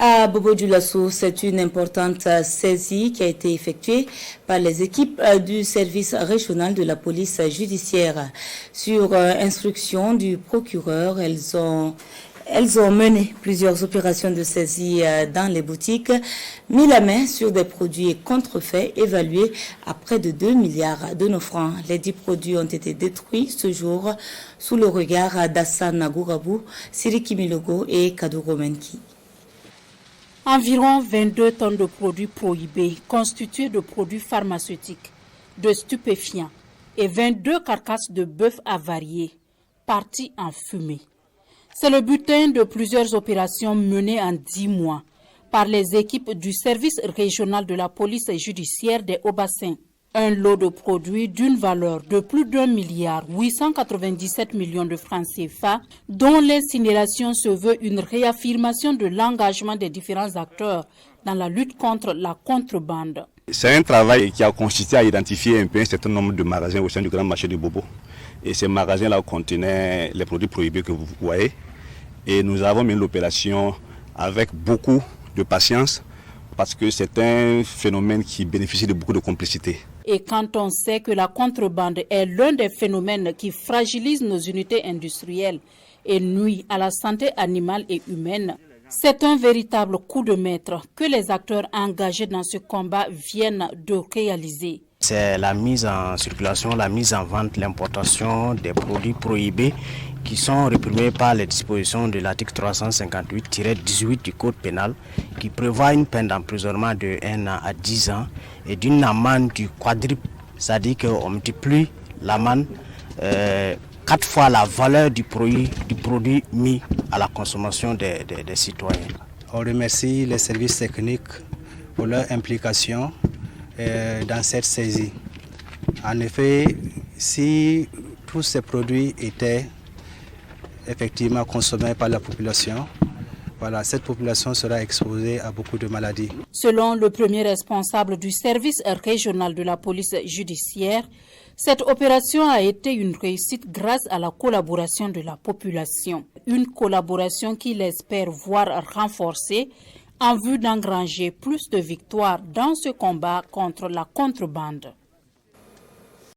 À Bobo-Dioulasso, c'est une importante saisie qui a été effectuée par les équipes du service régional de la police judiciaire. Sur instruction du procureur, elles ont mené plusieurs opérations de saisie dans les boutiques, mis la main sur des produits contrefaits évalués à près de 2 milliards de nos francs. Les 10 produits ont été détruits ce jour sous le regard d'Hassan Nagourabou, Siriki Milogo et Kaduro Menki. Environ 22 tonnes de produits prohibés constitués de produits pharmaceutiques, de stupéfiants et 22 carcasses de bœuf avariés, partis en fumée. C'est le butin de plusieurs opérations menées en 10 mois par les équipes du service régional de la police judiciaire des Hauts-Bassins. Un lot de produits d'une valeur de plus d'1 milliard 897 millions de francs CFA, dont l'incinération se veut une réaffirmation de l'engagement des différents acteurs dans la lutte contre la contrebande. C'est un travail qui a consisté à identifier un peu un certain nombre de magasins au sein du grand marché de Bobo. Et ces magasins-là contenaient les produits prohibés que vous voyez. Et nous avons mené l'opération avec beaucoup de patience parce que c'est un phénomène qui bénéficie de beaucoup de complicité. Et quand on sait que la contrebande est l'un des phénomènes qui fragilise nos unités industrielles et nuit à la santé animale et humaine, c'est un véritable coup de maître que les acteurs engagés dans ce combat viennent de réaliser. C'est la mise en circulation, la mise en vente, l'importation des produits prohibés qui sont réprimés par les dispositions de l'article 358-18 du Code pénal qui prévoit une peine d'emprisonnement de 1 an à 10 ans et d'une amende du quadruple, c'est-à-dire qu'on multiplie l'amende 4 fois la valeur du produit mis à la consommation des citoyens. On remercie les services techniques pour leur implication dans cette saisie. En effet, si tous ces produits étaient effectivement consommés par la population, cette population sera exposée à beaucoup de maladies. Selon le premier responsable du service régional de la police judiciaire, cette opération a été une réussite grâce à la collaboration de la population. Une collaboration qu'il espère voir renforcée en vue d'engranger plus de victoires dans ce combat contre la contrebande.